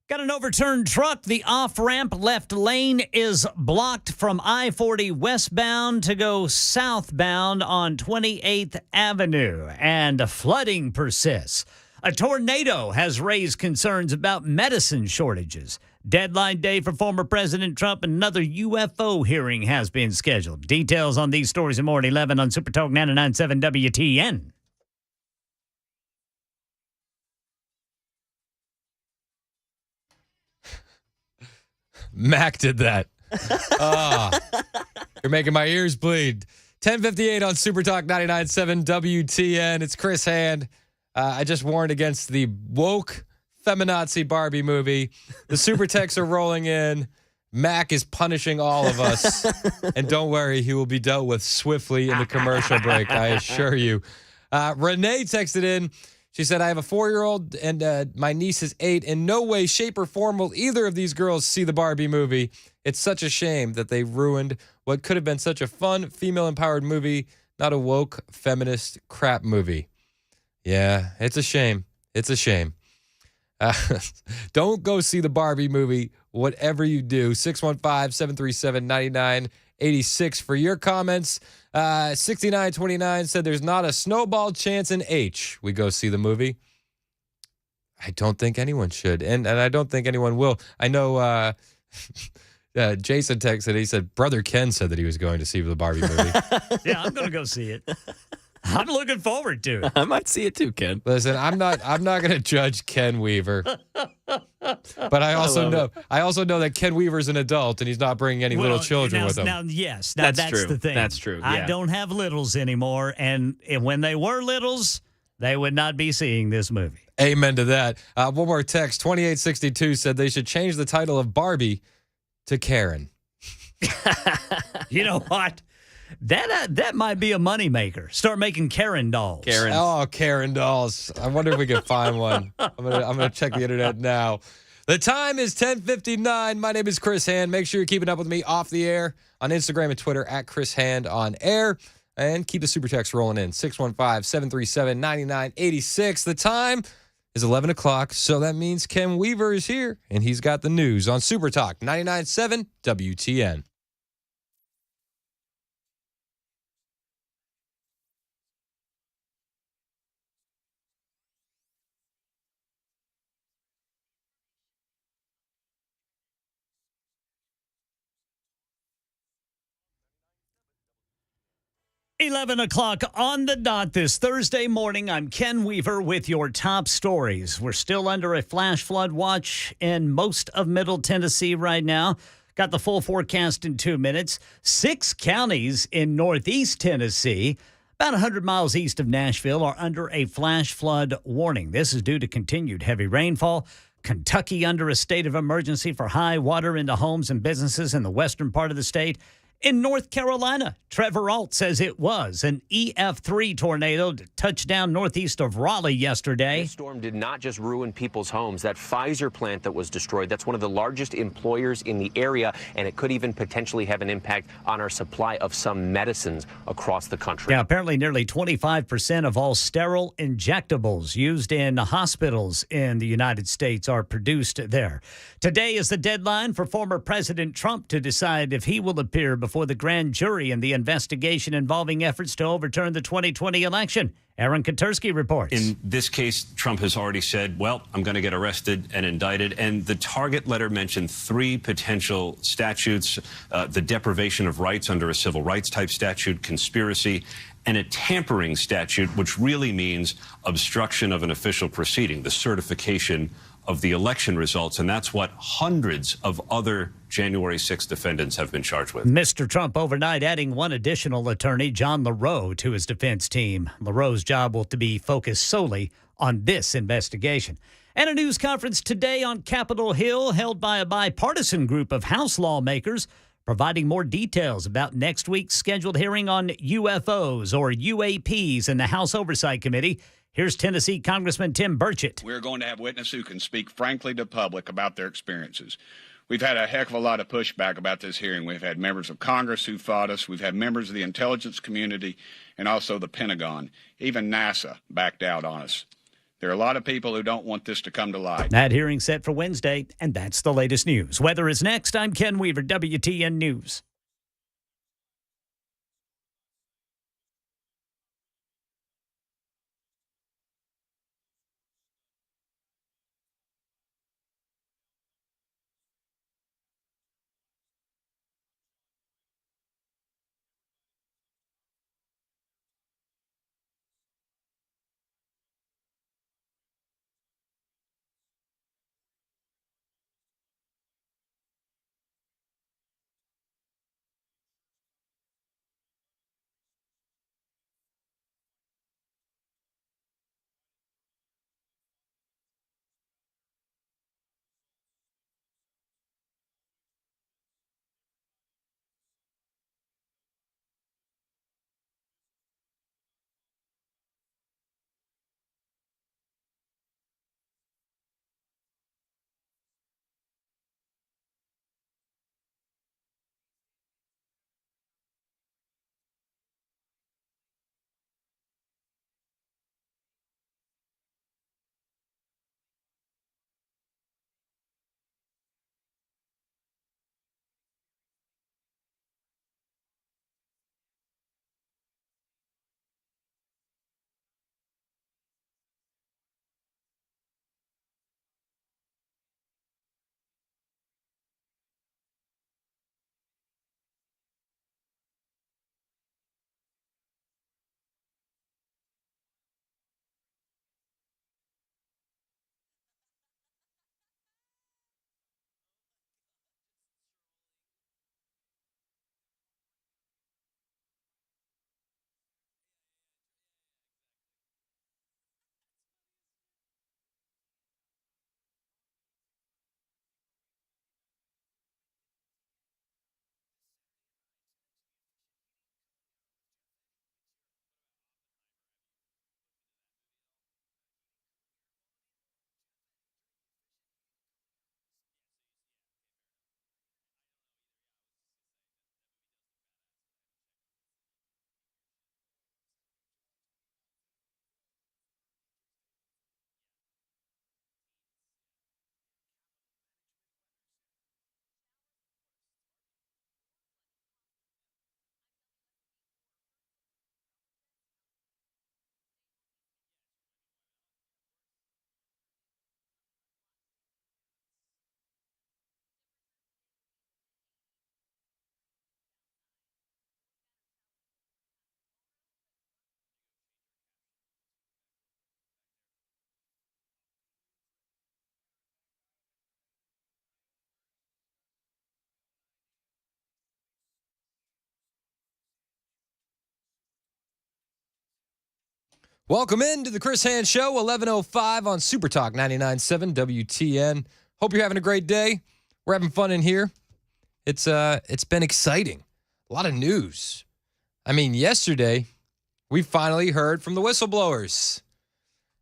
Got an overturned truck. The off-ramp left lane is blocked from I-40 westbound to go southbound on 28th Avenue, and flooding persists. A tornado has raised concerns about medicine shortages. Deadline day for former President Trump. Another UFO hearing has been scheduled. Details on these stories and more at 11 on Super Talk 99.7 WTN. Mac did that. You're making my ears bleed. 10:58 on Super Talk 99.7 WTN. It's Chris Hand. I just warned against the woke feminazi Barbie movie. The super texts are rolling in. Mac is punishing all of us. And don't worry, he will be dealt with swiftly in the commercial break, I assure you. Renee texted in. She said, I have a 4-year-old and my niece is 8. In no way, shape, or form will either of these girls see the Barbie movie. It's such a shame that they ruined what could have been such a fun, female-empowered movie, not a woke, feminist crap movie. Yeah, it's a shame. It's a shame. Don't go see the Barbie movie, whatever you do. 615-737-9986 for your comments. 6929 said there's not a snowball chance in H we go see the movie. I don't think anyone should, and I don't think anyone will. I know Jason texted, he said, Brother Ken said that he was going to see the Barbie movie. Yeah, I'm going to go see it. I'm looking forward to it. I might see it too, Ken. Listen, I'm not going to judge Ken Weaver, but I also know that Ken Weaver's an adult and he's not bringing any little children with him. Now, that's true. the thing. That's true. Yeah. I don't have littles anymore, and when they were littles, they would not be seeing this movie. Amen to that. One more text. 2862 said they should change the title of Barbie to Karen. You know what? That might be a moneymaker. Start making Karen dolls. Karen dolls. I wonder if we can find one. I'm gonna check the internet now. The time is 10:59. My name is Chris Hand. Make sure you're keeping up with me off the air on Instagram and Twitter at Chris Hand on air. And keep the super text rolling in. 615-737-9986. The time is 11 o'clock, so that means Ken Weaver is here, and he's got the news on Super Talk 99.7 WTN. $11 o'clock on the dot this Thursday morning. I'm Ken Weaver with your top stories. We're still under a flash flood watch in most of Middle Tennessee right now. Got the full forecast in 2 minutes. 6 counties in northeast Tennessee, about 100 miles east of Nashville, are under a flash flood warning. This is due to continued heavy rainfall. Kentucky under a state of emergency for high water into homes and businesses in the western part of the state. In North Carolina, Trevor Alt says it was an EF3 tornado that touched down northeast of Raleigh yesterday. This storm did not just ruin people's homes. That Pfizer plant that was destroyed, that's one of the largest employers in the area, and it could even potentially have an impact on our supply of some medicines across the country. Yeah, apparently nearly 25% of all sterile injectables used in hospitals in the United States are produced there. Today is the deadline for former President Trump to decide if he will appear before the grand jury in the investigation involving efforts to overturn the 2020 election. Aaron Katersky reports. In this case, Trump has already said, well, I'm going to get arrested and indicted. And the target letter mentioned 3 potential statutes, the deprivation of rights under a civil rights type statute, conspiracy, and a tampering statute, which really means obstruction of an official proceeding, the certification of the election results, and that's what hundreds of other January 6 defendants have been charged with. Mr. Trump overnight adding one additional attorney, John LaRoe, to his defense team. LaRoe's job will to be focused solely on this investigation. And a news conference today on Capitol Hill held by a bipartisan group of House lawmakers, providing more details about next week's scheduled hearing on UFOs or UAPs in the House Oversight Committee. Here's Tennessee Congressman Tim Burchett. We're going to have witnesses who can speak frankly to the public about their experiences. We've had a heck of a lot of pushback about this hearing. We've had members of Congress who fought us. We've had members of the intelligence community and also the Pentagon. Even NASA backed out on us. There are a lot of people who don't want this to come to light. That hearing set for Wednesday, and that's the latest news. Weather is next. I'm Ken Weaver, WTN News. Welcome into the Chris Hand Show, 11:05 on Super Talk 99.7 WTN. Hope you're having a great day. We're having fun in here. It's been exciting. A lot of news. I mean, yesterday, we finally heard from the whistleblowers.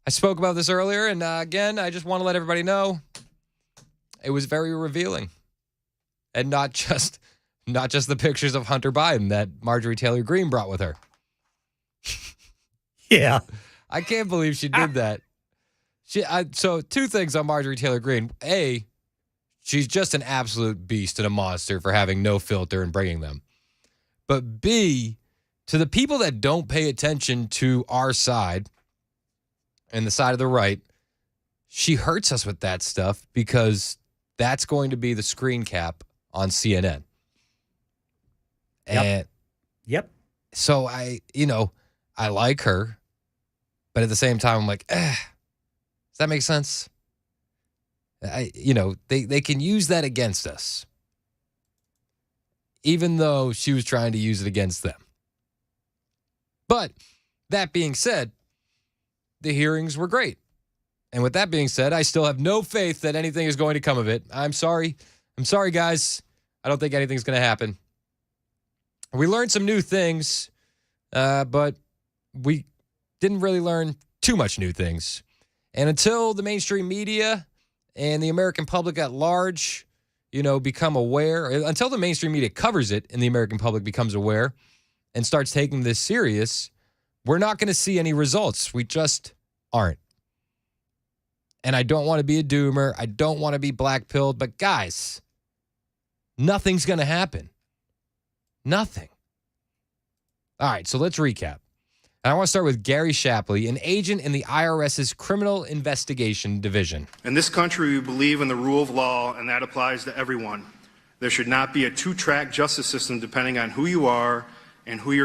I spoke about this earlier, and again, I just want to let everybody know it was very revealing. And not just the pictures of Hunter Biden that Marjorie Taylor Greene brought with her. Yeah. I can't believe she did that. So two things on Marjorie Taylor Greene. A, she's just an absolute beast and a monster for having no filter and bringing them. But B, to the people that don't pay attention to our side and the side of the right, she hurts us with that stuff because that's going to be the screen cap on CNN. And Yep. so I like her, but at the same time, I'm like, does that make sense? They can use that against us, even though she was trying to use it against them. But that being said, the hearings were great. And with that being said, I still have no faith that anything is going to come of it. I'm sorry. I'm sorry, guys. I don't think anything's going to happen. We learned some new things, but we didn't really learn too much new things. And until the mainstream media and the American public at large, become aware, until the mainstream media covers it and the American public becomes aware and starts taking this serious, we're not going to see any results. We just aren't. And I don't want to be a doomer. I don't want to be black-pilled. But guys, nothing's going to happen. Nothing. All right, so let's recap. And I want to start with Gary Shapley, an agent in the IRS's Criminal Investigation Division. In this country, we believe in the rule of law, and that applies to everyone. There should not be a two-track justice system depending on who you are and who you're